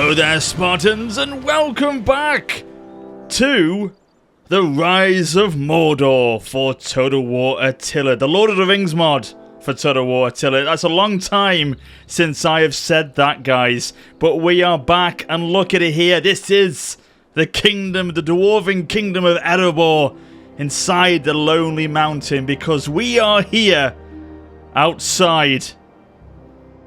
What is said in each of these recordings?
Hello there, Spartans, and welcome back to the Rise of Mordor for Total War Attila, the Lord of the Rings mod for Total War Attila. That's a long time since I have said that, guys, but we are back, and look at it here. This is the kingdom, the dwarven kingdom of Erebor, inside the Lonely Mountain, because we are here outside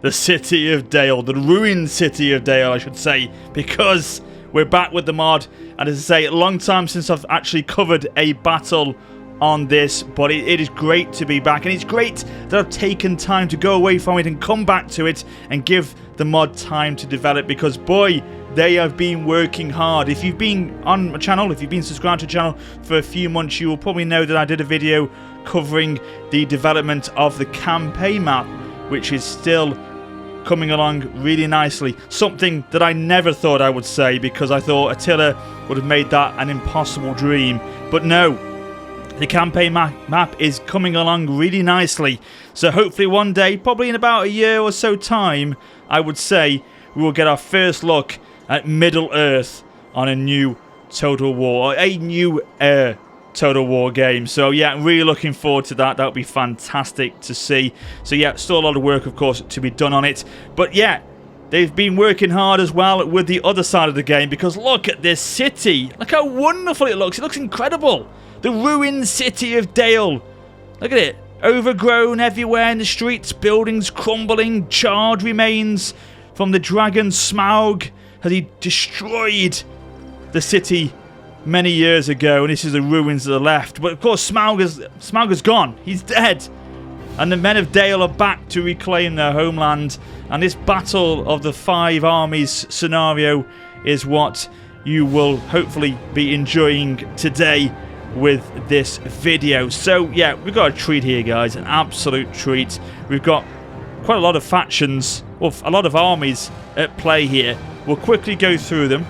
the city of Dale, the ruined city of Dale, I should say, because we're back with the mod. And as I say, a long time since I've actually covered a battle on this, but it is great to be back, and it's great that I've taken time to go away from it and come back to it and give the mod time to develop, because boy, they have been working hard. If you've been on my channel, if you've been subscribed to the channel for a few months, you will probably know that I did a video covering the development of the campaign map, which is still coming along really nicely. Something that I never thought I would say, because I thought Attila would have made that an impossible dream. But no, the campaign map is coming along really nicely. So hopefully one day, probably in about a year or so time, I would say, we will get our first look at Middle Earth on a new Total War, or a new Total War game. So yeah, I'm really looking forward to that. That would be fantastic to see. So yeah, still a lot of work, of course, to be done on it. But yeah, they've been working hard as well with the other side of the game, because look at this city. Look how wonderful it looks. It looks incredible. The ruined city of Dale. Look at it. Overgrown everywhere in the streets. Buildings crumbling. Charred remains from the dragon Smaug. Has he destroyed the city many years ago, and this is the ruins that are left. But of course, Smaug is gone. He's dead. And the men of Dale are back to reclaim their homeland. And this battle of the Five Armies scenario is what you will hopefully be enjoying today with this video. So yeah, we've got a treat here, guys. An absolute treat. We've got quite a lot of factions, or a lot of armies at play here. We'll quickly go through them,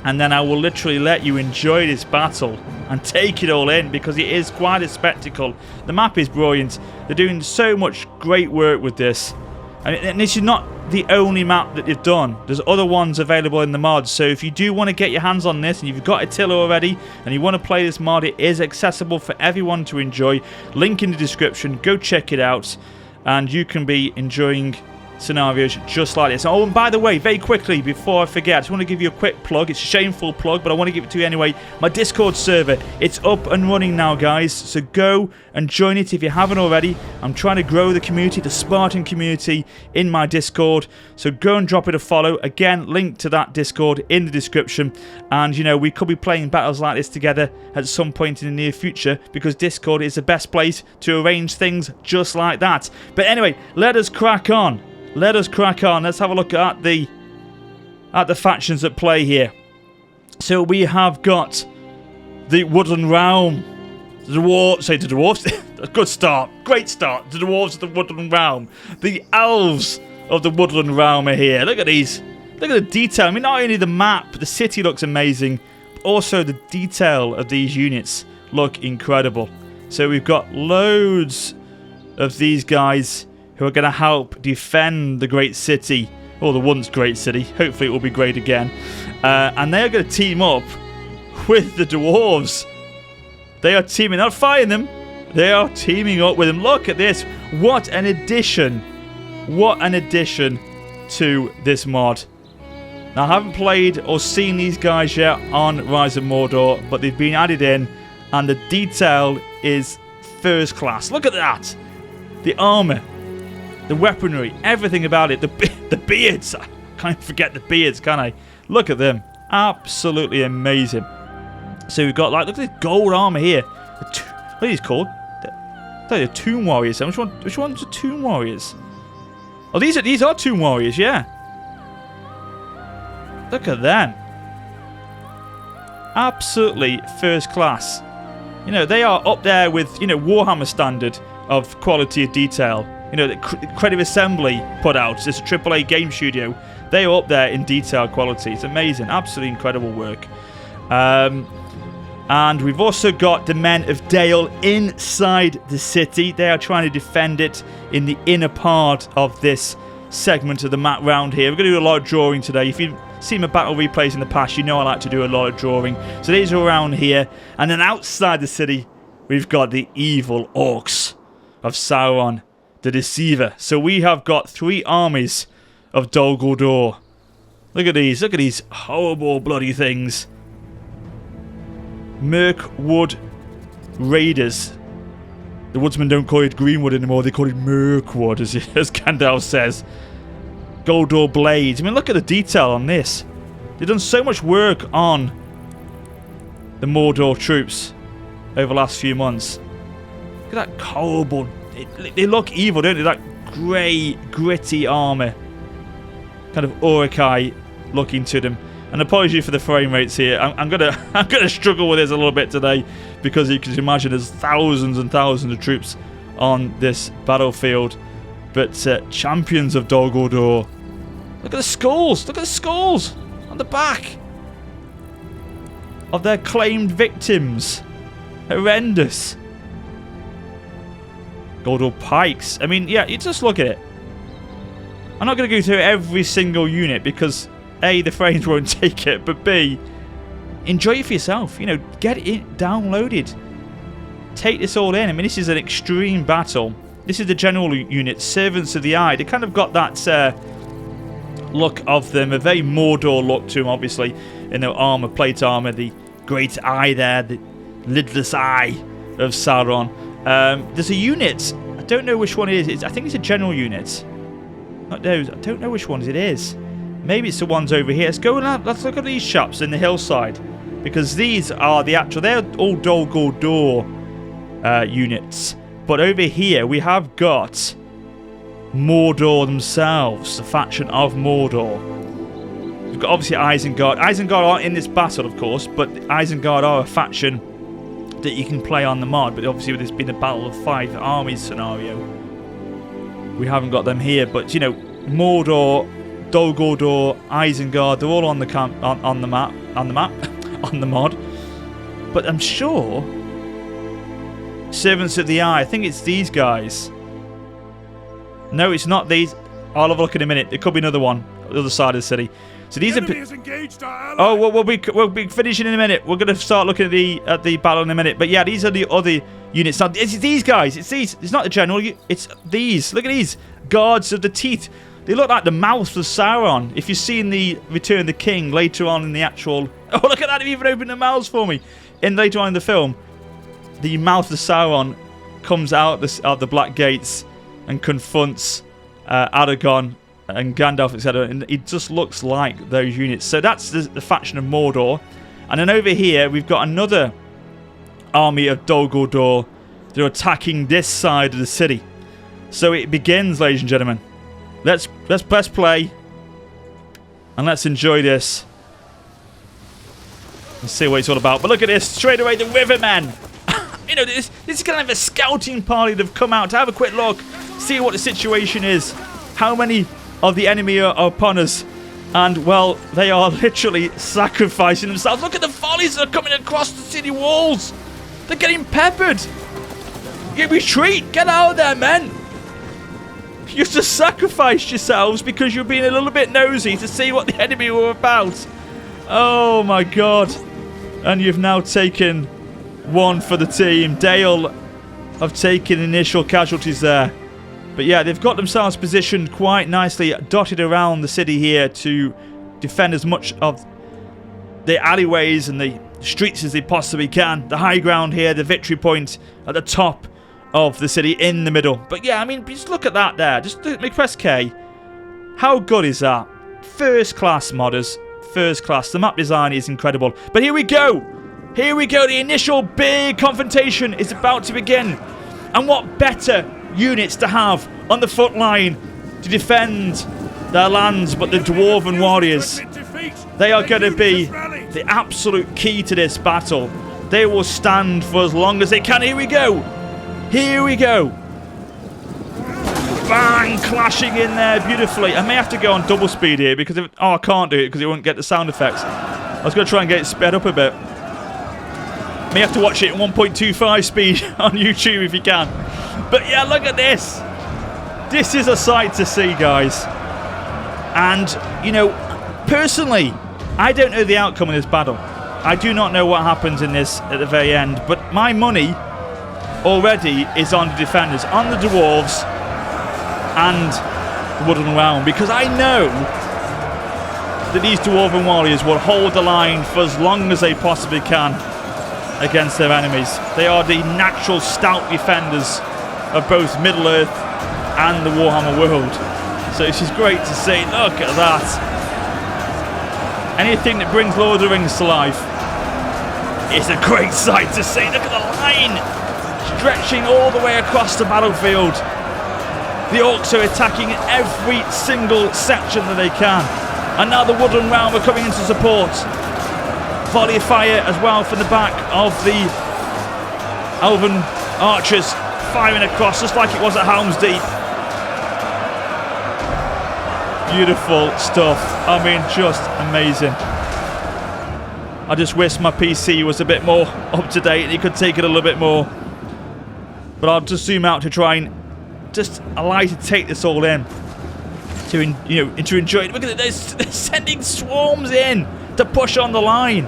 and then I will literally let you enjoy this battle and take it all in, because it is quite a spectacle. The map is brilliant. They're doing so much great work with this. And this is not the only map that they've done. There's other ones available in the mod. So if you do want to get your hands on this, and you've got Attila already, and you want to play this mod, it is accessible for everyone to enjoy. Link in the description. Go check it out, and you can be enjoying scenarios just like this. Oh, and by the way, very quickly before I forget, I just want to give you a quick plug. It's a shameful plug, but I want to give it to you anyway. My Discord server, it's up and running now, guys, so go and join it if you haven't already. I'm trying to grow the community, the Spartan community, in my Discord, so go and drop it a follow. Again, link to that Discord in the description. And you know, we could be playing battles like this together at some point in the near future, because Discord is the best place to arrange things just like that. But anyway, let us crack on. Let us crack on. Let's have a look at the factions at play here. So we have got the Woodland Realm. The dwarves. A good start. Great start. The dwarves of the Woodland Realm. The elves of the Woodland Realm are here. Look at these. Look at the detail. I mean, not only the map, the city looks amazing, but also the detail of these units look incredible. So we've got loads of these guys who are going to help defend the great city, or the once great city. Hopefully it will be great again. And they are going to team up with the dwarves. They are teaming, not fighting them. They are teaming up with them. Look at this. What an addition. What an addition to this mod. Now, I haven't played or seen these guys yet on Rise of Mordor, but they've been added in, and the detail is first class. Look at that. The armor. The weaponry, everything about it. The beards. I can't forget the beards, can I? Look at them. Absolutely amazing. So we've got, like, look at this gold armor here. What are these called? They're Tomb Warriors. Which one's the Tomb Warriors? Oh, these are Tomb Warriors, yeah. Look at them. Absolutely first class. You know, they are up there with, you know, Warhammer standard of quality of detail. You know, that Creative Assembly put out. It's a AAA game studio. They are up there in detail quality. It's amazing. Absolutely incredible work. And we've also got the men of Dale inside the city. They are trying to defend it in the inner part of this segment of the map round here. We're going to do a lot of drawing today. If you seen my battle replays in the past, you know I like to do a lot of drawing. So these are around here. And then outside the city, we've got the evil orcs of Sauron, the Deceiver. So we have got 3 armies of Dol Guldur. Look at these horrible bloody things. Mirkwood Raiders. The woodsmen don't call it Greenwood anymore, they call it Mirkwood, as Gandalf says. Guldur Blades. I mean, look at the detail on this. They've done so much work on the Mordor troops over the last few months. Look at that horrible... They look evil, don't they? That grey, gritty armour. Kind of Uruk-hai looking to them. And apology for the frame rates here. I'm gonna struggle with this a little bit today, because you can imagine there's thousands and thousands of troops on this battlefield. But champions of Dol Guldur. Look at the skulls. Look at the skulls on the back of their claimed victims. Horrendous. Guldur pikes. I mean, yeah, you just look at it. I'm not going to go through every single unit because A, the frames won't take it, but B, enjoy it for yourself. You know, get it downloaded. Take this all in. I mean, this is an extreme battle. This is the general unit, Servants of the Eye. They kind of got that look of them, a very Mordor look to them, obviously, in their armour, plate armour, the great eye there, the lidless eye of Sauron. There's a unit. I don't know which one it is. I think it's a general unit. Not those. I don't know which ones it is. Maybe it's the ones over here. Let's go and let's look at these shops in the hillside, because these are the actual. They're all Dol Guldur units. But over here we have got Mordor themselves, the faction of Mordor. We've got obviously Isengard. Isengard aren't in this battle, of course, but Isengard are a faction that you can play on the mod. But obviously with this being a Battle of Five Armies scenario, we haven't got them here. But you know, Mordor, Dol Guldur, Isengard, they're all on the map, on the mod. But I'm sure Servants of the Eye, I think it's these guys. No, it's not these. I'll have a look in a minute. It could be another one, the other side of the city. So these are. Oh, well, we'll be finishing in a minute. We're going to start looking at the battle in a minute. But yeah, these are the other units. Now, it's these guys. It's these. It's not the general. It's these. Look at these guards of the teeth. They look like the mouth of Sauron. If you've seen the Return of the King later on in the actual. Oh, look at that! They've even opened their mouths for me. Later on in the film, the mouth of Sauron comes out of the Black Gates and confronts Aragorn and Gandalf, etc. And it just looks like those units. So that's the faction of Mordor. And then over here, we've got another army of Dol Guldur. They're attacking this side of the city. So it begins, ladies and gentlemen. Let's press play. And let's enjoy this. Let's see what it's all about. But look at this. Straight away, the Rivermen. You know, this is kind of a scouting party that have come out to have a quick look, see what the situation is, how many of the enemy are upon us, and, well, they are literally sacrificing themselves. Look at the volleys that are coming across the city walls. They're getting peppered. You retreat. Get out of there, men. You just sacrificed yourselves because you're being a little bit nosy to see what the enemy were about. Oh, my God. And you've now taken one for the team. Dale have taken initial casualties there. But yeah, they've got themselves positioned quite nicely, dotted around the city here to defend as much of the alleyways and the streets as they possibly can. The high ground here, the victory point at the top of the city in the middle. But yeah, I mean, just look at that there. Just press K. How good is that? First class, modders. First class. The map design is incredible. But here we go. Here we go. The initial big confrontation is about to begin. And what better units to have on the front line to defend their lands but the Dwarven warriors. They are going to be the absolute key to this battle. They will stand for as long as they can. Here we go. Here we go. Bang! Clashing in there beautifully. I may have to go on double speed here because I can't do it because it won't get the sound effects. I was going to try and get it sped up a bit. May have to watch it at 1.25 speed on YouTube if you can. But yeah, look at this. This is a sight to see, guys. And, you know, personally, I don't know the outcome of this battle. I do not know what happens in this at the very end, but my money already is on the defenders, on the dwarves and the wooden realm, because I know that these dwarven warriors will hold the line for as long as they possibly can against their enemies. They are the natural stout defenders of both Middle-earth and the Warhammer world. So this is great to see. Look at that. Anything that brings Lord of the Rings to life is a great sight to see. Look at the line stretching all the way across the battlefield. The orcs are attacking every single section that they can. And now the wooden realm are coming into support. Volley fire as well from the back of the Elven archers, firing across just like it was at Helm's Deep. Beautiful stuff. I mean, just amazing. I just wish my PC was a bit more up to date and it could take it a little bit more. But I'll just zoom out to try and just allow you to take this all in. To enjoy it. Look at it, they're sending swarms in to push on the line.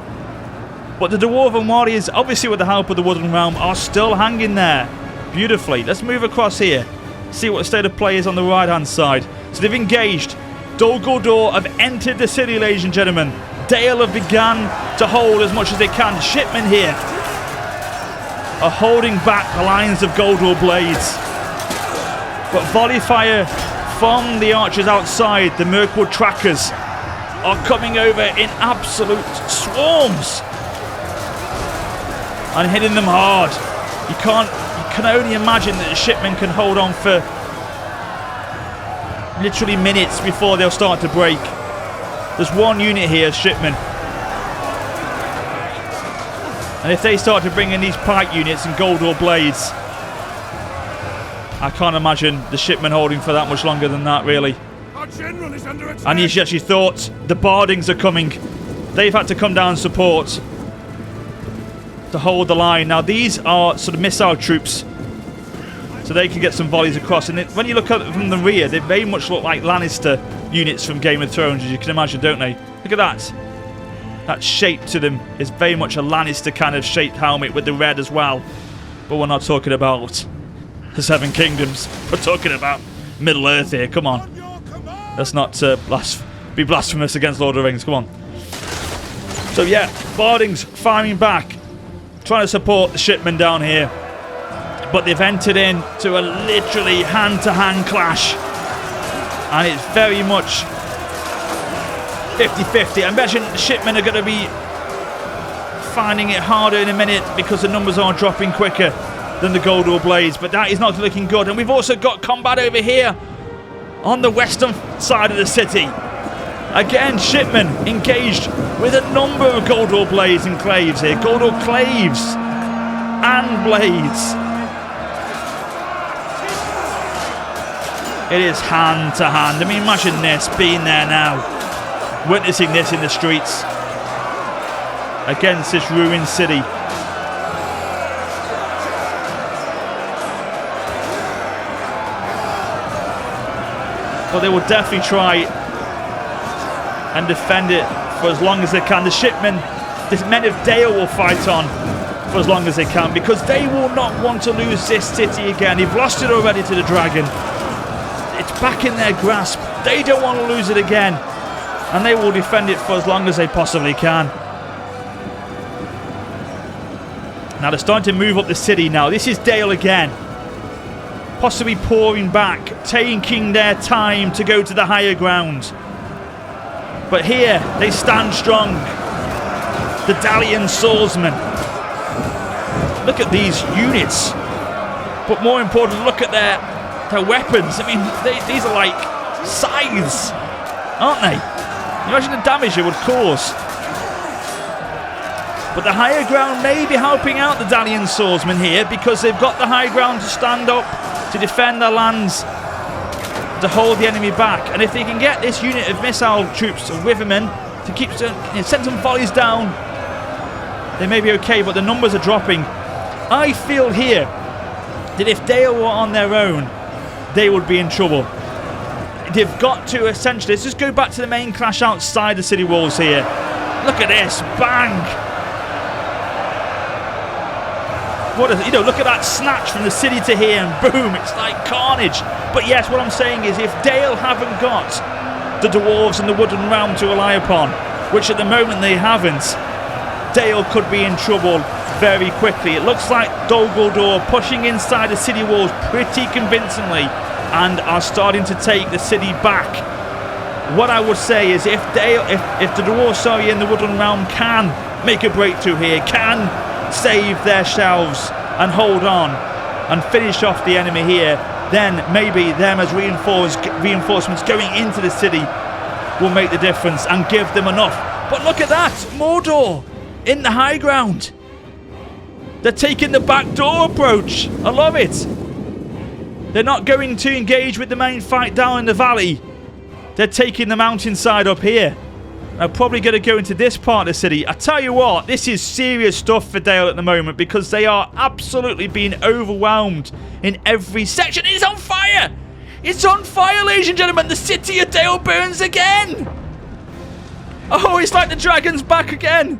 But the Dwarven warriors, obviously with the help of the Wooden Realm, are still hanging there beautifully. Let's move across here. See what the state of play is on the right-hand side. So they've engaged. Dol Guldur have entered the city, ladies and gentlemen. Dale have begun to hold as much as they can. The shipmen here are holding back the lines of Guldur blades. But volley fire from the archers outside, the Mirkwood trackers, are coming over in absolute swarms and hitting them hard. You can only imagine that the shipmen can hold on for literally minutes before they'll start to break. There's one unit here, shipmen. And if they start to bring in these pike units and Guldur blades, I can't imagine the shipmen holding for that much longer than that, really. Our general is under attack. And he's actually thought the Bardings are coming. They've had to come down and support to hold the line. Now, these are sort of missile troops, so they can get some volleys across. And when you look at them from the rear, they very much look like Lannister units from Game of Thrones, as you can imagine, don't they? Look at that. That shape to them is very much a Lannister kind of shaped helmet with the red as well. But we're not talking about the Seven Kingdoms. We're talking about Middle-earth here. Come on. Let's not be blasphemous against Lord of the Rings. Come on. So yeah, Bardings firing back, trying to support the shipmen down here. But they've entered into a literally hand-to-hand clash. And it's very much 50-50. I imagine the shipmen are going to be finding it harder in a minute because the numbers are dropping quicker than the Guldur blades, but that is not looking good. And we've also got combat over here on the western side of the city. Again, shipmen engaged with a number of Guldur blades and claves here. Guldur claves and blades. It is hand to hand. I mean, imagine this, being there now, witnessing this in the streets against this ruined city. But they will definitely try and defend it for as long as they can. The shipmen, the men of Dale, will fight on for as long as they can, because they will not want to lose this city again. They've lost it already to the dragon. It's back in their grasp. They don't want to lose it again, and they will defend it for as long as they possibly can. Now they're starting to move up the city now. This is Dale again, possibly pouring back, taking their time to go to the higher ground. But here they stand strong. The Dalian swordsmen. Look at these units. But more importantly, look at their weapons. I mean, these are like scythes, aren't they? Imagine the damage it would cause. But the higher ground may be helping out the Dalian swordsmen here, because they've got the high ground to stand up, to defend their lands, to hold the enemy back. And if they can get this unit of missile troops, of Rivermen, to keep send some volleys down, they may be okay, but the numbers are dropping. I feel here that if Dale were on their own, they would be in trouble. they've got to essentially... Let's just go back to the main clash outside the city walls here. Look at this. Bang. What is, look at that snatch from the city to here, and boom, it's like carnage. But yes, what I'm saying is, if Dale haven't got the dwarves and the wooden realm to rely upon, which at the moment they haven't, Dale could be in trouble very quickly. It looks like Dol Guldur pushing inside the city walls pretty convincingly and are starting to take the city back. What I would say is, if the dwarves, and the wooden realm can make a breakthrough here, can save their shelves and hold on and finish off the enemy here, then maybe them as reinforcements going into the city will make the difference and give them enough. But look at that, Mordor in the high ground. They're taking the backdoor approach. I love it. They're not going to engage with the main fight down in the valley. They're taking the mountainside up here. They're probably going to go into this part of the city. I tell you what, this is serious stuff for Dale at the moment, because they are absolutely being overwhelmed in every section. It's on fire! It's on fire, ladies and gentlemen. The city of Dale burns again. Oh, it's like the dragon's back again.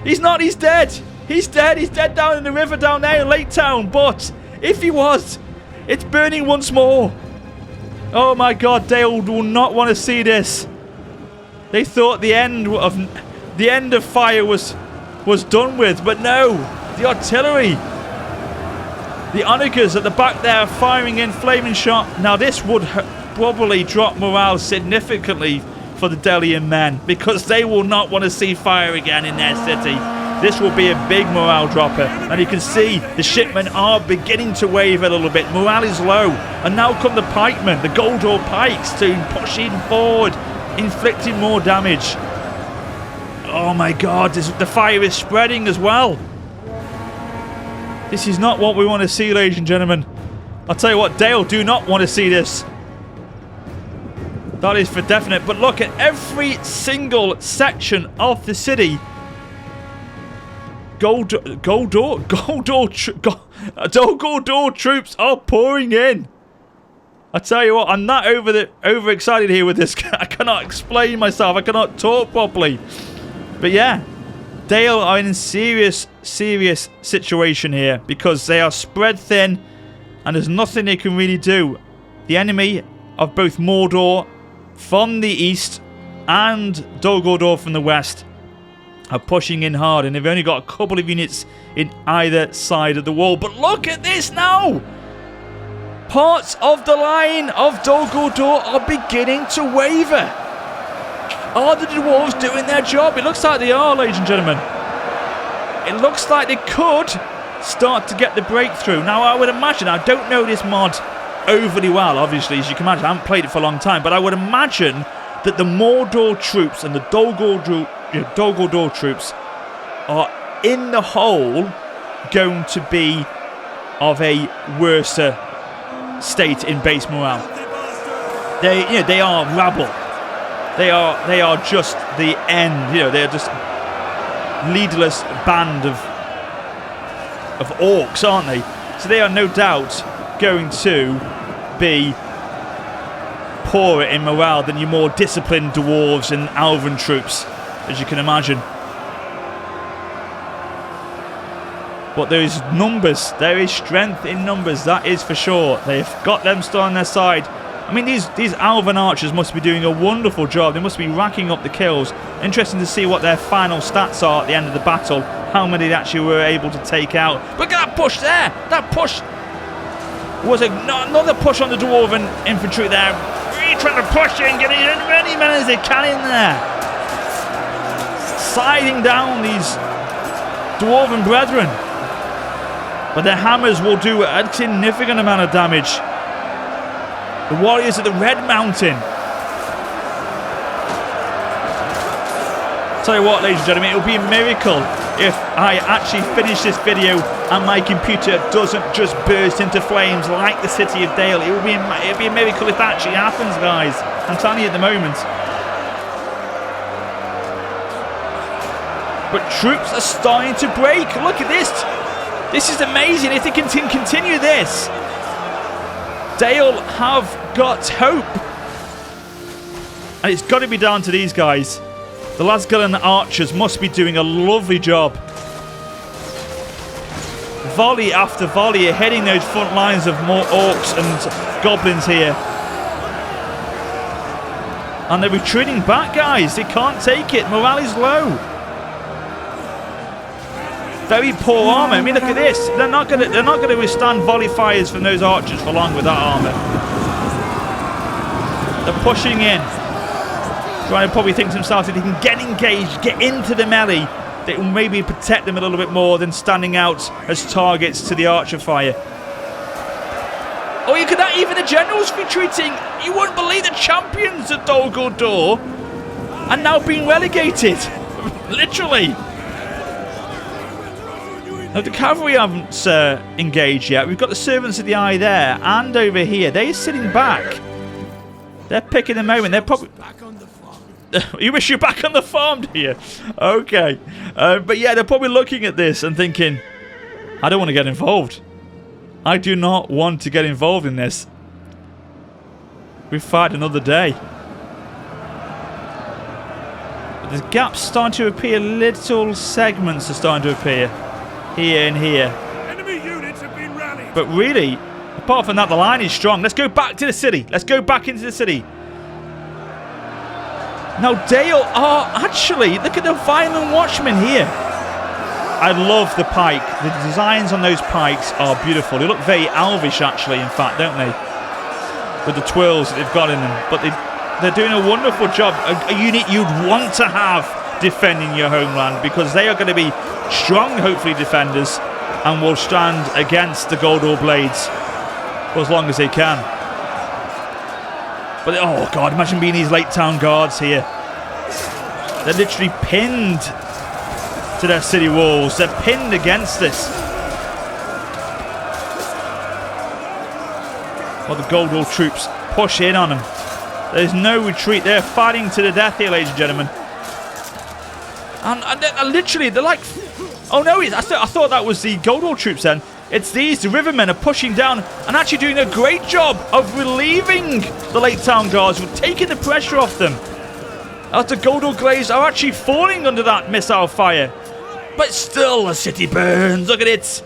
He's not, he's dead. He's dead. He's dead down in the river down there in Lake Town. But if he was, it's burning once more. Oh my God, Dale will not want to see this. They thought the end of fire was done with, but no. The artillery, the onagers at the back there firing in flaming shot. Now this would probably drop morale significantly for the Delian men, because they will not want to see fire again in their city. This will be a big morale dropper, and you can see the shipmen are beginning to waver a little bit. Morale is low, and now come the pikemen, the Guldur pikes, to pushing forward, inflicting more damage. Oh my God, the fire is spreading as well. This is not what we want to see, ladies and gentlemen. I'll tell you what, Dale do not want to see this. That is for definite. But look at every single section of the city. Dol Guldur troops are pouring in. I tell you what, I'm not overexcited here with this. I cannot explain myself. I cannot talk properly. But yeah, Dale are in a serious situation here, because they are spread thin and there's nothing they can really do. The enemy of both Mordor from the east and Dol Guldur from the west are pushing in hard, and they've only got a couple of units in either side of the wall. But look at this now! Parts of the line of Dol Guldur are beginning to waver. Are the dwarves doing their job? It looks like they are, ladies and gentlemen. It looks like they could start to get the breakthrough. Now, I would imagine, I don't know this mod overly well, obviously, as you can imagine. I haven't played it for a long time, but I would imagine that the Mordor troops and the Dol Guldur troops are, in the whole, going to be of a worse state in base morale. They are rabble. They are just the end. They're just leaderless band of orcs, aren't they? So they are no doubt going to be poorer in morale than your more disciplined dwarves and elven troops, as you can imagine. But there is numbers. There is strength in numbers, that is for sure. They've got them still on their side. I mean, these elven archers must be doing a wonderful job. They must be racking up the kills. Interesting to see what their final stats are at the end of the battle. How many they actually were able to take out. Look at that push there. That push was another push on the dwarven infantry there. Really trying to push in, getting as many men as they can in there. Sliding down these dwarven brethren. But their hammers will do a significant amount of damage. The warriors of the Red Mountain. Tell you what, ladies and gentlemen, it will be a miracle if I actually finish this video and my computer doesn't just burst into flames like the city of Dale. It'll be a miracle if that actually happens, guys. I'm telling you at the moment. But troops are starting to break. Look at this. This is amazing. If they can continue this, Dale have got hope. And it's got to be down to these guys. The Lasgullen archers must be doing a lovely job. Volley after volley are hitting those front lines of more orcs and goblins here. And they're retreating back, guys. They can't take it. Morale is low. Very poor armor. I mean, look at this. They're not gonna withstand volley fires from those archers for long with that armor. They're pushing in. Trying to probably think to themselves if they can get engaged, get into the melee, that will maybe protect them a little bit more than standing out as targets to the archer fire. Oh, you could even the generals retreating. You wouldn't believe the champions at Dol Guldur are now being relegated. Literally. Now, the cavalry haven't engaged yet. We've got the Servants of the Eye there, and over here. They're sitting back. They're picking the moment. They're probably... You wish you're back on the farm, do you? Okay. But yeah, they're probably looking at this and thinking, I don't want to get involved. I do not want to get involved in this. We've fight another day. But there's gaps starting to appear. Little segments are starting to appear. Here and here. Enemy units have been rallied. But really, apart from that, the line is strong. Let's go back to the city. Let's go back into the city. Now, Dale are actually... Look at the Violent Watchmen here. I love the pike. The designs on those pikes are beautiful. They look very elvish, actually, in fact, don't they? With the twirls that they've got in them. But they're doing a wonderful job. A unit you'd want to have defending your homeland, because they are going to be strong, hopefully, defenders, and will stand against the Guldur Blades for as long as they can. But, oh God, imagine being these Lake Town guards here. They're literally pinned to their city walls. They're pinned against this. Well, the Guldur troops push in on them. There's no retreat. They're fighting to the death here, ladies and gentlemen. And they're literally, they're like... Oh no, I thought that was the Guldur troops then. It's these, the Rivermen are pushing down and actually doing a great job of relieving the Lake Town guards, with taking the pressure off them. As the Guldur Glaives are actually falling under that missile fire. But still, the city burns. Look at it.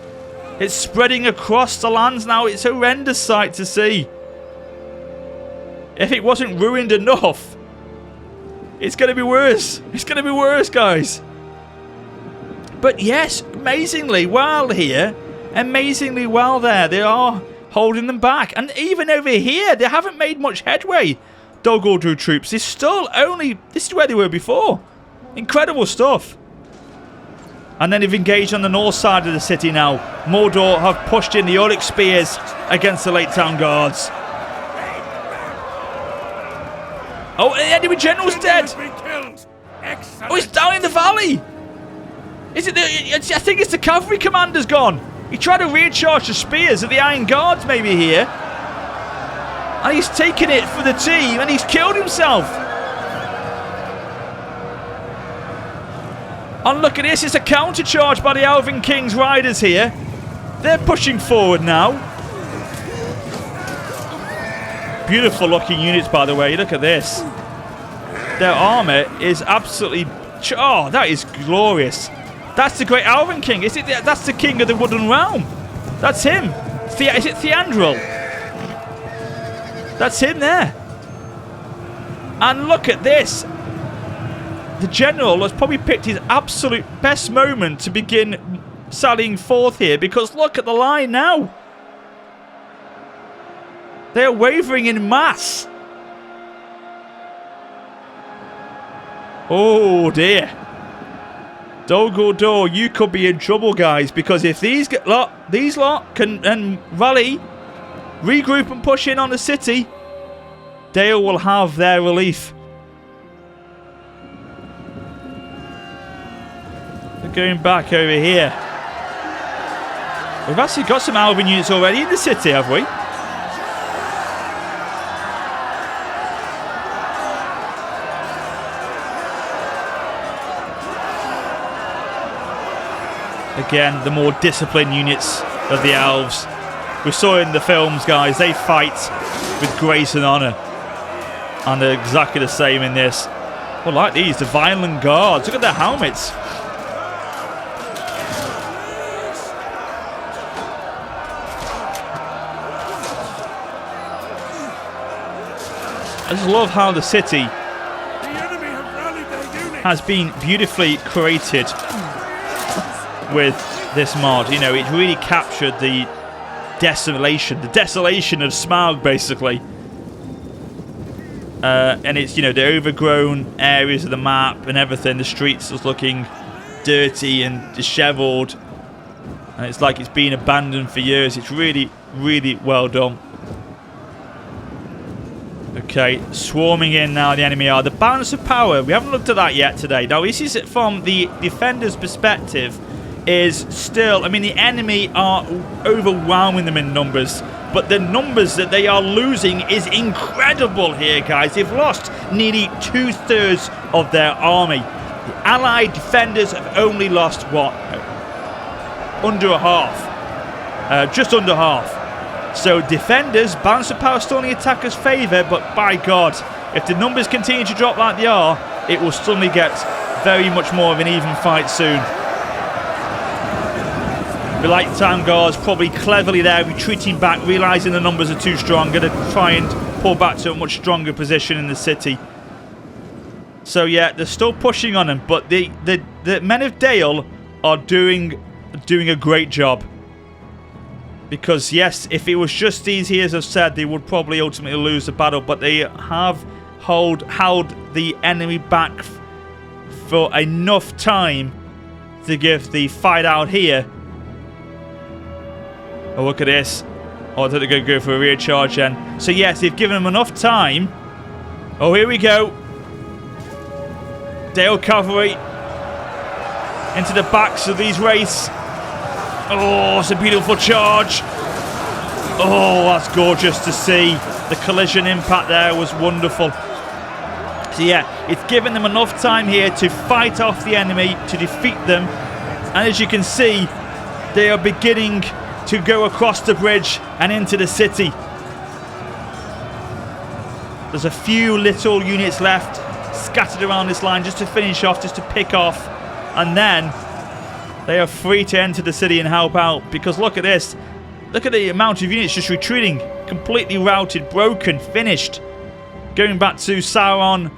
It's spreading across the lands now. It's a horrendous sight to see. If it wasn't ruined enough, it's going to be worse. It's going to be worse, guys. But yes, amazingly well here. Amazingly well there. They are holding them back. And even over here, they haven't made much headway. Dol Guldur troops. They're still only... This is where they were before. Incredible stuff. And then they've engaged on the north side of the city now. Mordor have pushed in the Ulic spears against the Lake Town guards. Oh, the enemy general's dead. Oh, it's down in the valley. Is it I think it's the cavalry commander's gone. He tried to recharge the spears of the Iron Guards maybe here. And he's taken it for the team and he's killed himself. And look at this, it's a counter charge by the Elven King's riders here. They're pushing forward now. Beautiful looking units, by the way. Look at this. Their armor is absolutely... Oh, that is glorious. That's the great Elven King. Is it? That's the king of the Wooden Realm. That's him. Is it Theandril? That's him there. And look at this. The general has probably picked his absolute best moment to begin sallying forth here, because look at the line now. They are wavering in mass. Oh dear. Dol Guldur, you could be in trouble, guys, because if these lot can rally, regroup and push in on the city, Dale will have their relief. They're going back over here. We've actually got some Elven units already in the city, have we? Again, the more disciplined units of the elves. We saw in the films, guys, they fight with grace and honour. And they're exactly the same in this. Well, like these, the Violent Guards. Look at their helmets. I just love how the city has been beautifully created with this mod. You know, it really captured the desolation of Smaug, basically. And it's, you know, the overgrown areas of the map and everything. The streets just looking dirty and disheveled. And it's like it's been abandoned for years. It's really, really well done. Okay, swarming in now, the enemy are. The balance of power, we haven't looked at that yet today. Now, this is from the defender's perspective, is still, I mean, the enemy are overwhelming them in numbers, but the numbers that they are losing is incredible here, guys. They've lost nearly 2/3 of their army. The allied defenders have only lost, what? Under a half. Just under half. So defenders, balance of power still in the attacker's favour, but by God, if the numbers continue to drop like they are, it will suddenly get very much more of an even fight soon. The light time guards probably cleverly there, retreating back, realising the numbers are too strong, going to try and pull back to a much stronger position in the city. So yeah, they're still pushing on them, but the men of Dale are doing a great job. Because yes, if it was just easy as I've said, they would probably ultimately lose the battle, but they have held the enemy back for enough time to give the fight out here. Oh, look at this. Oh, I thought they were going to go for a rear charge then. So yes, they've given them enough time. Oh, here we go. Dale cavalry into the backs of these wraiths. Oh, it's a beautiful charge. Oh, that's gorgeous to see. The collision impact there was wonderful. So yeah, it's given them enough time here to fight off the enemy, to defeat them. And as you can see, they are beginning to go across the bridge and into the city. There's a few little units left scattered around this line just to finish off, just to pick off. And then they are free to enter the city and help out, because look at this. Look at the amount of units just retreating. Completely routed, broken, finished. Going back to Sauron,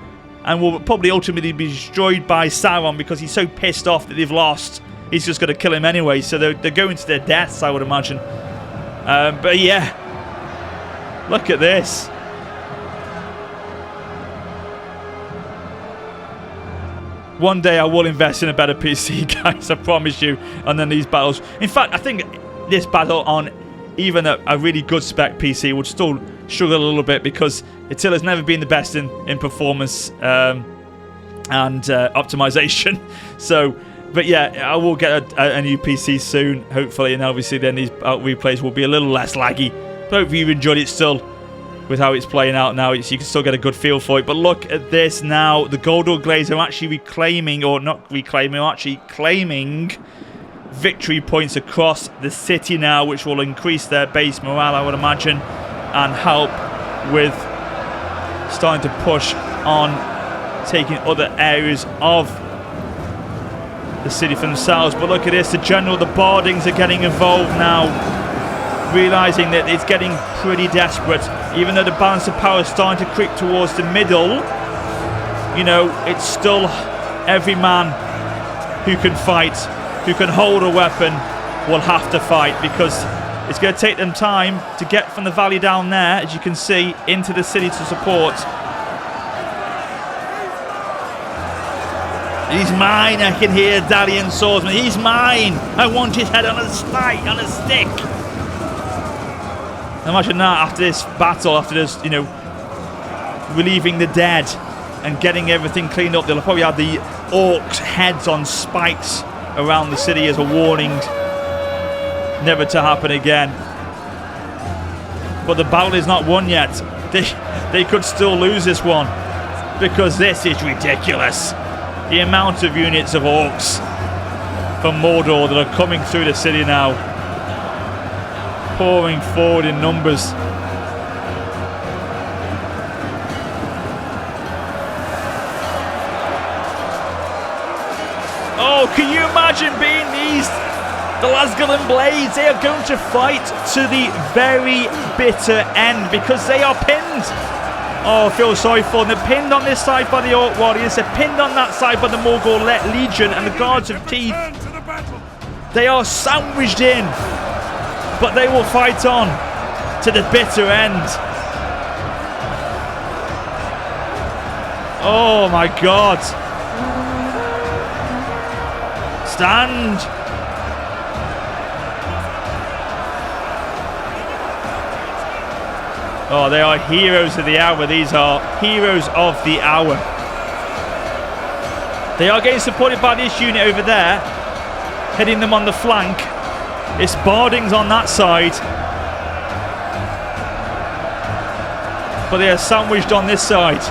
and will probably ultimately be destroyed by Sauron because he's so pissed off that they've lost. He's just going to kill him anyway, so they're going to their deaths, I would imagine. But yeah, look at this. One day I will invest in a better PC, guys, I promise you. And then these battles. In fact, I think this battle on even a really good spec PC would still struggle a little bit, because Attila's never been the best in performance and optimization. So, but yeah, I will get a new PC soon, hopefully, and obviously then these replays will be a little less laggy. But hopefully you've enjoyed it still. With how it's playing out now, you can still get a good feel for it. But look at this now. The Goldor Glaze are actually reclaiming, or not reclaiming, actually claiming victory points across the city now, which will increase their base morale, I would imagine, and help with starting to push on taking other areas of the city for themselves. But look at this. The general, the Bardings are getting involved now, realising that it's getting pretty desperate. Even though the balance of power is starting to creep towards the middle, you know, it's still every man who can fight, who can hold a weapon, will have to fight, because it's going to take them time to get from the valley down there, as you can see, into the city to support. He's mine, I can hear Dalian Swordsman. He's mine. I want his head on a spike, on a stick. Imagine that after this battle, after this, you know, relieving the dead and getting everything cleaned up. They'll probably have the orcs' heads on spikes around the city as a warning, never to happen again. But the battle is not won yet. They could still lose this one, because this is ridiculous. The amount of units of orcs from Mordor that are coming through the city now, pouring forward in numbers. Can you imagine being the Lasgallan Blades? They are going to fight to the very bitter end because they are pinned. Oh, I feel sorry for them. They're pinned on this side by the Orc Warriors. They're pinned on that side by the Morgul Legion and the Guards of Teeth. They are sandwiched in, but they will fight on to the bitter end. Oh my God. Stand. Oh, they are heroes of the hour. These are heroes of the hour. They are getting supported by this unit over there, hitting them on the flank. It's Bardings on that side. But they are sandwiched on this side.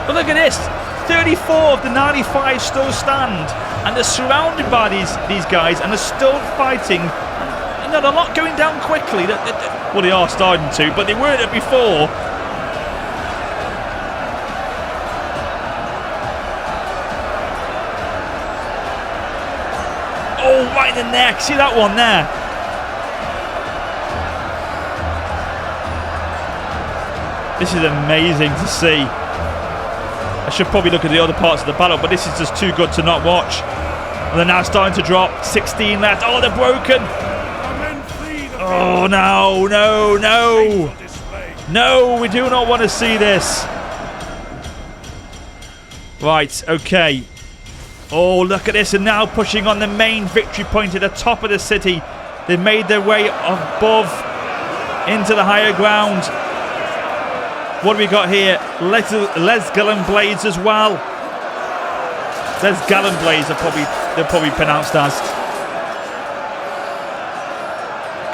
But look at this. 34 of the 95 still stand. And they're surrounded by these guys and they're still fighting. And they're not going down quickly. Well, they are starting to, but they weren't before. Oh, right in the neck. See that one there? This is amazing to see. I should probably look at the other parts of the battle, but this is just too good to not watch. And they're now starting to drop. 16 left. Oh, they're broken. Oh, no, no, no. No, we do not want to see this. Right, okay. Oh, look at this. And now pushing on the main victory point at the top of the city. They've made their way above into the higher ground. What do we got here? Lasgallan Blades as well. Lasgallan Blades they're probably pronounced as.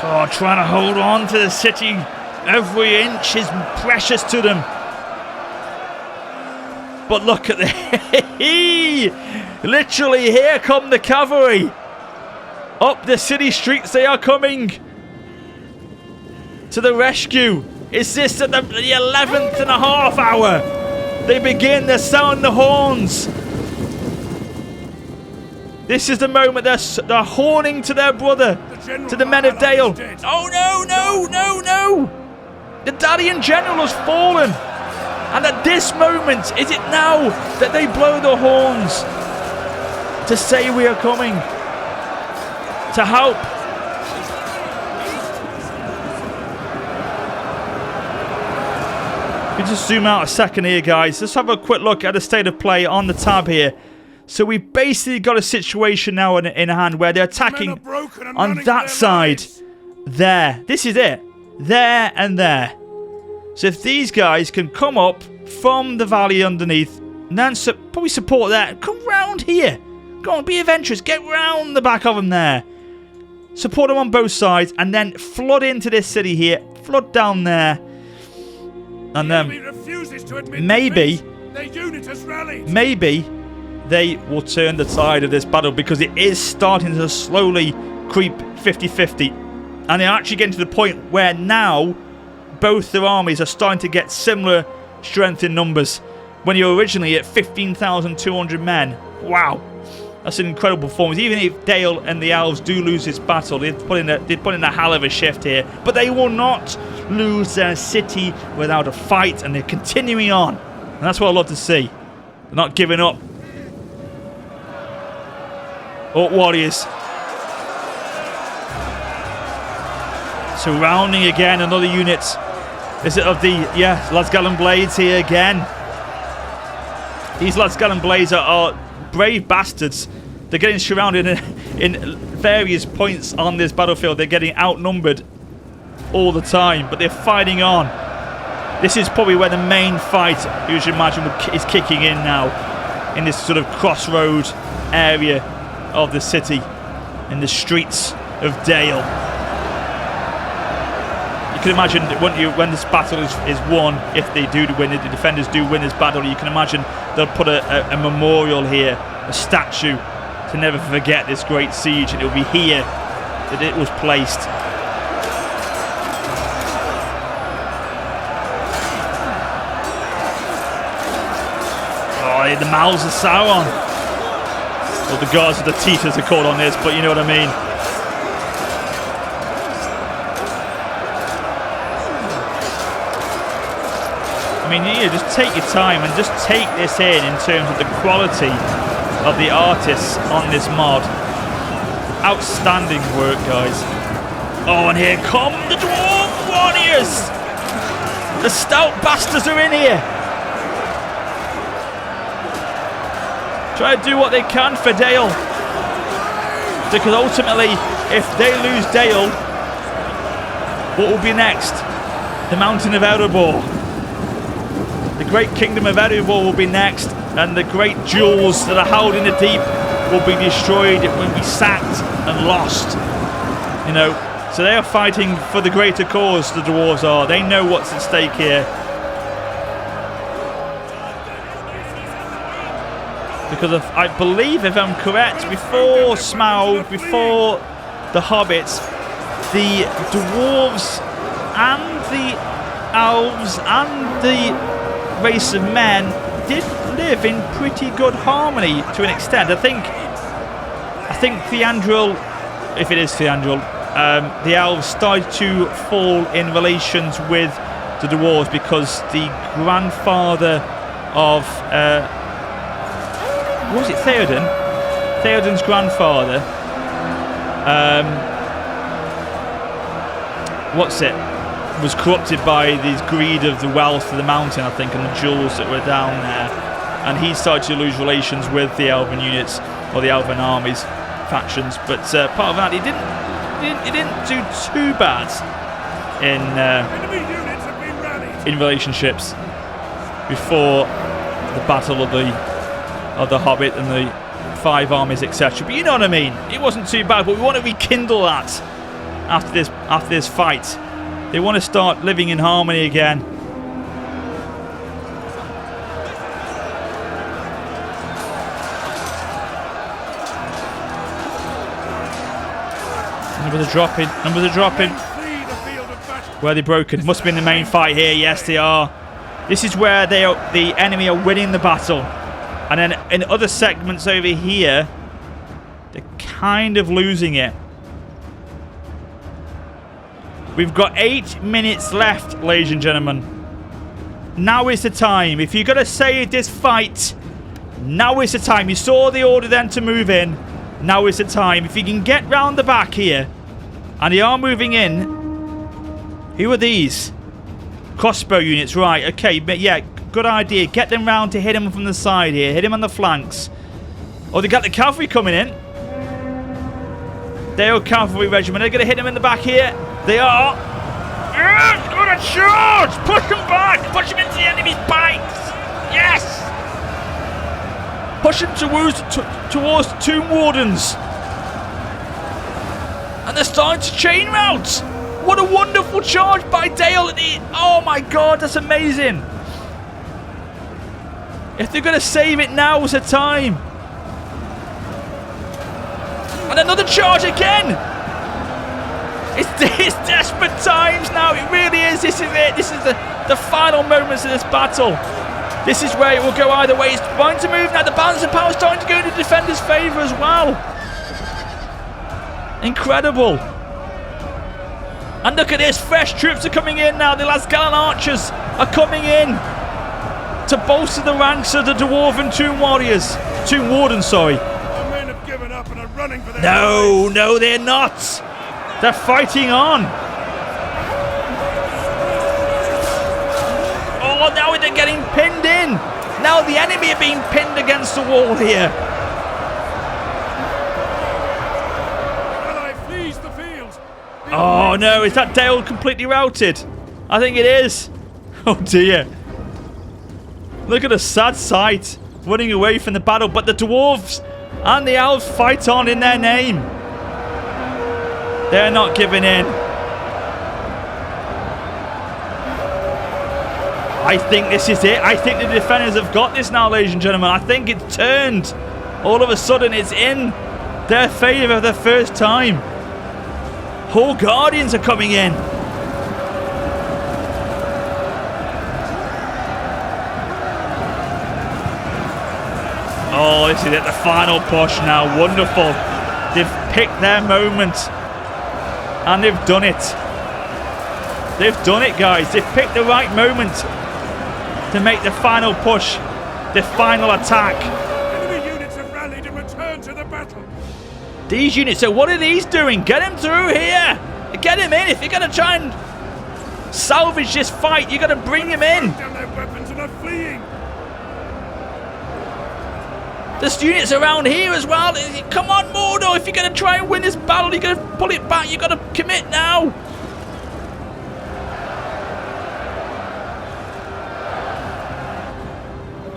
God, trying to hold on to the city. Every inch is precious to them. But look at the literally, here come the cavalry. Up the city streets they are coming. To the rescue. Is this at the 11th and a half hour? They begin, they're sounding the horns. This is the moment they're horning to their brother, to the men of Dale. Oh no, no, no, no! The Dalian general has fallen. And at this moment, is it now that they blow the horns to say we are coming to help? If we just zoom out a second here, guys, let's have a quick look at the state of play on the tab here. So we basically got a situation now in hand where they're attacking on that side. There. This is it. There and there. So if these guys can come up from the valley underneath, and then probably support that, come round here. Go on, be adventurous. Get round the back of them there. Support them on both sides, and then flood into this city here. Flood down there. And then maybe they will turn the tide of this battle, because it is starting to slowly creep 50-50. And they're actually getting to the point where now both their armies are starting to get similar strength in numbers. When you're originally at 15,200 men. Wow. That's an incredible performance. Even if Dale and the Elves do lose this battle, they've put in a hell of a shift here. But they will not lose their city without a fight, and they're continuing on. And that's what I love to see. They're not giving up. Orc Warriors. Surrounding again another unit. Is it of the, Lasgallan Blades here again. These Lasgallan Blades are brave bastards. They're getting surrounded in various points on this battlefield. They're getting outnumbered all the time, but they're fighting on. This is probably where the main fight, you should imagine, is kicking in now, in this sort of crossroad area of the city, in the streets of Dale. You can imagine, when this battle is won, if they do win it, the defenders do win this battle, you can imagine they'll put a memorial here, a statue, to never forget this great siege, and it will be here that it was placed. Oh, the mouths of Sauron. Well, the guards of the teeth as they're called on this, but you know what I mean. I mean, you know, just take your time and just take this in terms of the quality of the artists on this mod. Outstanding work, guys. Oh, and here come the Dwarf Warriors! The stout bastards are in here. Try to do what they can for Dale. Because ultimately, if they lose Dale, what will be next? The Mountain of Erebor. The Great Kingdom of Erebor will be next. And the great jewels that are held in the deep will be destroyed. It will be sacked and lost. You know, so they are fighting for the greater cause, the dwarves are. They know what's at stake here. Because of, I believe, if I'm correct, before Smaug, before the hobbits, the dwarves and the elves and the race of men did live in pretty good harmony to an extent. I think Theandril, if it is Theandril, the elves started to fall in relations with the dwarves because the grandfather of what was it, Theoden? Theoden's grandfather, was corrupted by the greed of the wealth of the mountain, I think, and the jewels that were down there. And he started to lose relations with the Elven units, or the Elven armies, factions. But part of that, he didn't do too bad in relationships before the battle of the Hobbit and the Five Armies, etc. But you know what I mean. It wasn't too bad, but we want to rekindle that after this fight. They want to start living in harmony again. Numbers are dropping. Numbers are dropping. Where are they broken? Must have been the main fight here. Yes, they are. This is where the enemy are winning the battle. And then in other segments over here, they're kind of losing it. We've got 8 minutes left, ladies and gentlemen. Now is the time. If you're going to save this fight, now is the time. You saw the order then to move in. Now is the time. If you can get round the back here, and they are moving in. Who are these? Crossbow units, right. Okay, but yeah, good idea. Get them round to hit him from the side here. Hit him on the flanks. Oh, they got the cavalry coming in. They are cavalry regiment. They're going to hit him in the back here. They are. Yes, good a charge. Push them back. Push them into the enemy's bikes. Yes. Push them towards the Tomb Wardens. And they're starting to chain route. What a wonderful charge by Dale. Oh my god, that's amazing. If they're going to save it, now is the time. And another charge again. It's desperate times now. It really is. This is it. This is the final moments of this battle. This is where it will go either way. It's trying to move now. The balance of power is starting to go in the defender's favour as well. Incredible. And look at this. Fresh troops are coming in now. The Lasgallan archers are coming in to bolster the ranks of the Dwarven Tomb Warriors. Tomb Wardens, sorry. Our men have given up and are running for their lives. No, they're not. They're fighting on. Oh, now they're getting pinned in. Now the enemy are being pinned against the wall here. Oh no, is that Dale completely routed? I think it is. Oh dear. Look at the sad sight. Running away from the battle, but the dwarves and the elves fight on in their name. They're not giving in. I think this is it. I think the defenders have got this now, ladies and gentlemen. I think it's turned. All of a sudden, it's in their favour the first time. Whole Guardians are coming in. Oh, this is it, the final push now. Wonderful. They've picked their moment. And they've done it. They've done it, guys. They've picked the right moment to make the final push. The final attack. Enemy units have rallied and returned to the battle. These units, so what are these doing? Get him through here. Get him in. If you're going to try and salvage this fight, you're going to bring him in. Down their weapons and are fleeing. There's units around here as well. Come on, Mordor. If you're going to try and win this battle, you're going to pull it back. You've got to commit now.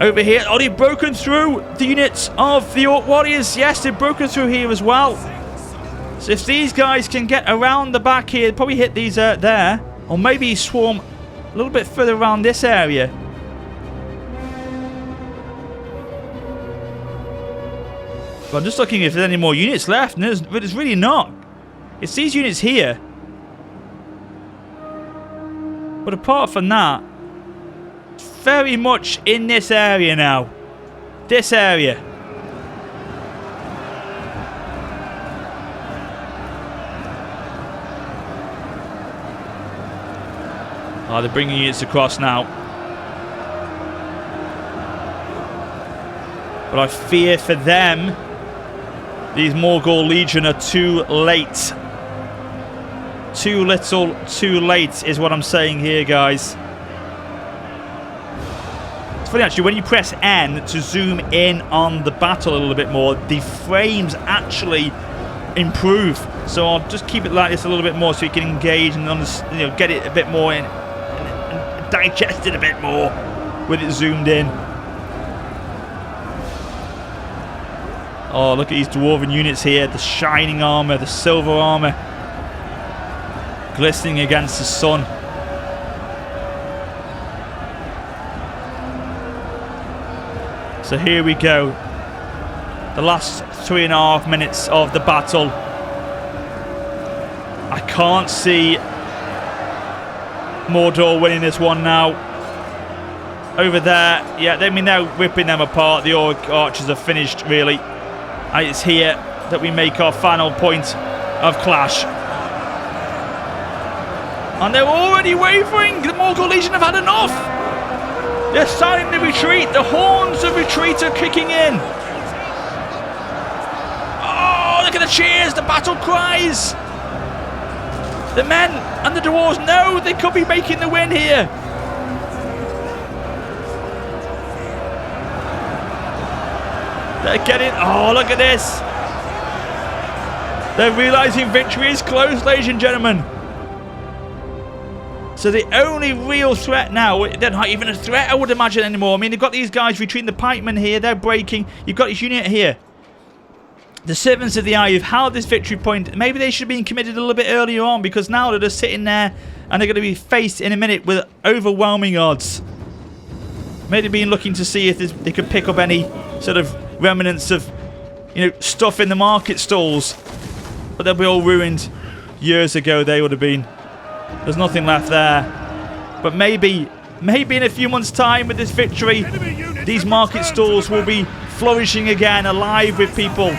Over here. Oh, they've broken through the units of the Orc Warriors. Yes, they've broken through here as well. So if these guys can get around the back here, they'll probably hit these there. Or maybe swarm a little bit further around this area. But I'm just looking if there's any more units left. And there's really not. It's these units here. But apart from that, it's very much in this area now. This area. Oh, they're bringing units across now. But I fear for them, these Morgul Legion are too late. Too little, too late is what I'm saying here, guys. It's funny actually, when you press N to zoom in on the battle a little bit more, the frames actually improve. So I'll just keep it like this a little bit more so you can engage and get it a bit more in, and digest it a bit more with it zoomed in. Oh, look at these dwarven units here. The shining armor, the silver armor, glistening against the sun. So here we go. The last 3.5 minutes of the battle. I can't see Mordor winning this one now. Over there, yeah, I mean, they're ripping them apart. The Orc archers are finished, really. And it's here that we make our final point of clash. And they're already wavering. The Morgul Legion have had enough. They're starting to retreat. The horns of retreat are kicking in. Oh, look at the cheers, the battle cries. The men and the dwarves know they could be making the win here. They're getting... Oh, look at this. They're realising victory is close, ladies and gentlemen. So the only real threat now, they're not even a threat, I would imagine, anymore. I mean, they've got these guys retreating, the pikemen here, they're breaking. You've got this unit here. The Servants of the Eye have held this victory point. Maybe they should have been committed a little bit earlier on, because now they're just sitting there and they're going to be faced in a minute with overwhelming odds. Maybe been looking to see if they could pick up any sort of remnants of, stuff in the market stalls. But they'll be all ruined. Years ago they would have been. There's nothing left there. But maybe in a few months' time with this victory, these market stalls will be flourishing again, alive with people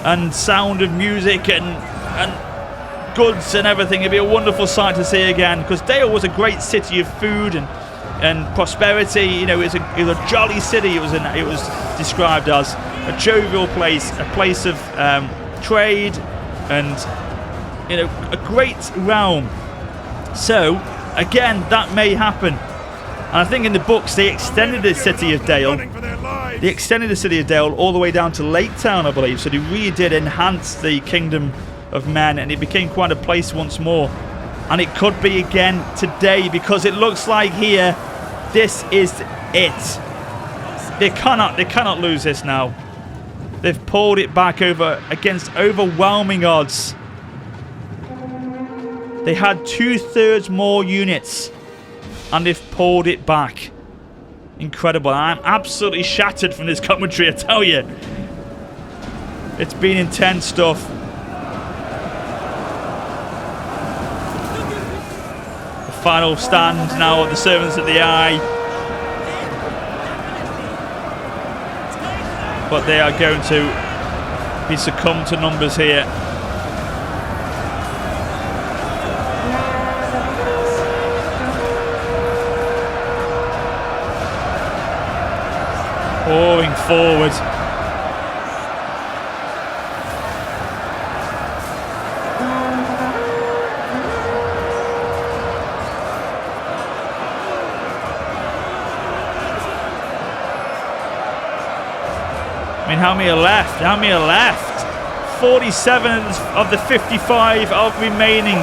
and sound of music and goods and everything. It'd be a wonderful sight to see again, because Dale was a great city of food and prosperity. It was a jolly city. It was described as a jovial place, a place of trade, and a great realm. So again, that may happen. And I think in the books they extended the city of Dale. They extended the city of Dale all the way down to Lake Town, I believe. So they really did enhance the kingdom of men, and it became quite a place once more. And it could be again today, because it looks like here this is it. They cannot lose this now. They've pulled it back over against overwhelming odds. They had 2/3 more units and they've pulled it back. Incredible. I'm absolutely shattered from this commentary, I tell you. It's been intense stuff. The final stand now of the Servants of the Eye. but they are going to be succumbed to numbers here. Pouring forward. I mean, how many are left? How many are left? 47 of the 55 are remaining.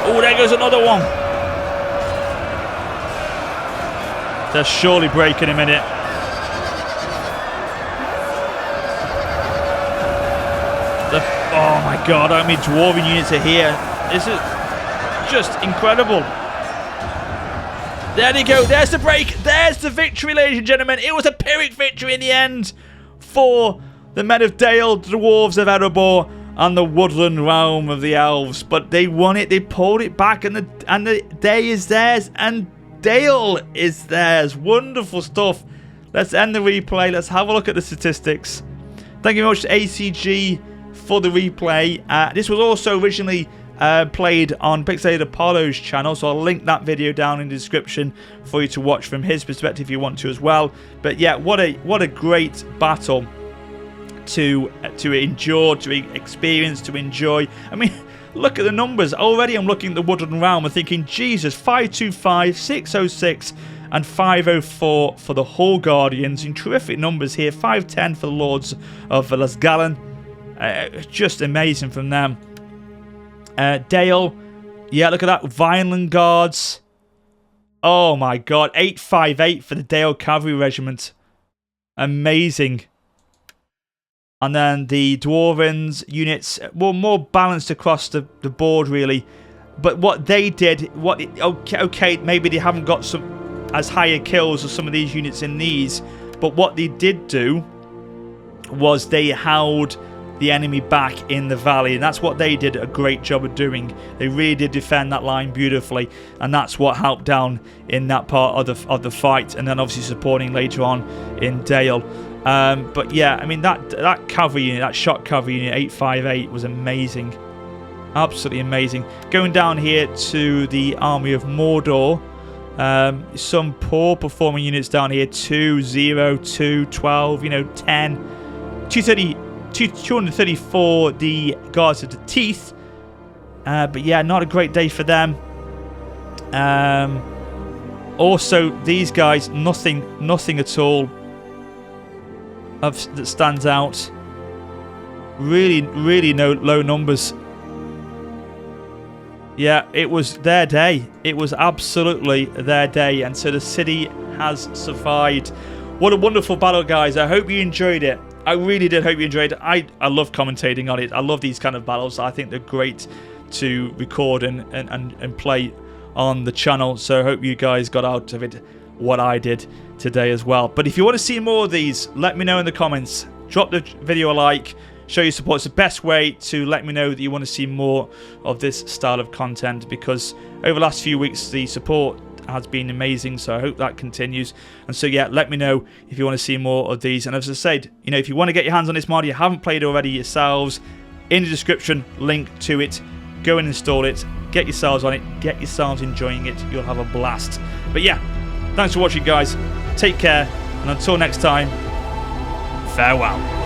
Oh, there goes another one. They'll surely break in a minute. Oh my god, how many dwarven units are here? This is just incredible. There they go. There's the break. There's the victory, ladies and gentlemen. It was a Pyrrhic victory in the end for the men of Dale, the dwarves of Erebor, and the woodland realm of the elves. But they won it. They pulled it back, and the day is theirs, and Dale is theirs. Wonderful stuff. Let's end the replay. Let's have a look at the statistics. Thank you very much to ACG for the replay. This was also originally played on Pixelated Apollo's channel, so I'll link that video down in the description for you to watch from his perspective if you want to as well. But yeah, what a great battle to endure, to experience, to enjoy. I mean, look at the numbers. Already I'm looking at the Woodland Realm and thinking, Jesus, 525, 606 and 504 for the Hall Guardians. In terrific numbers here. 510 for the Lords of Lasgallen. Just amazing from them. Dale, yeah, look at that. Vineland Guards. Oh my god, 858 for the Dale Cavalry Regiment. Amazing. And then the Dwarvens units were more balanced across the board, really. But what they did, okay, maybe they haven't got some as higher kills as some of these units in these. But what they did do was they held the enemy back in the valley, and that's what they did a great job of doing. They really did defend that line beautifully, and that's what helped down in that part of the fight, and then obviously supporting later on in Dale. But yeah, I mean that cavalry unit, that shot cavalry unit 858 was amazing, absolutely amazing. Going down here to the Army of Mordor, some poor performing units down here: 2, 0, 2, 12, 10, 234 the Guards of the Teeth. But yeah, not a great day for them. Also, these guys, nothing at all that stands out. Really no low numbers. Yeah, it was their day. It was absolutely their day, and so the city has survived. What a wonderful battle, guys. I hope you enjoyed it. I really did hope you enjoyed it. I love commentating on it. I love these kind of battles. I think they're great to record and play on the channel. So I hope you guys got out of it what I did today as well. But if you want to see more of these, let me know in the comments. Drop the video a like. Show your support. It's the best way to let me know that you want to see more of this style of content, because over the last few weeks the support has been amazing, so I hope that continues. And so yeah, let me know if you want to see more of these. And as I said, if you want to get your hands on this mod, you haven't played it already yourselves, in the description, link to it. Go and install it, get yourselves on it, get yourselves enjoying it. You'll have a blast. But yeah, thanks for watching, guys. Take care, and until next time, farewell.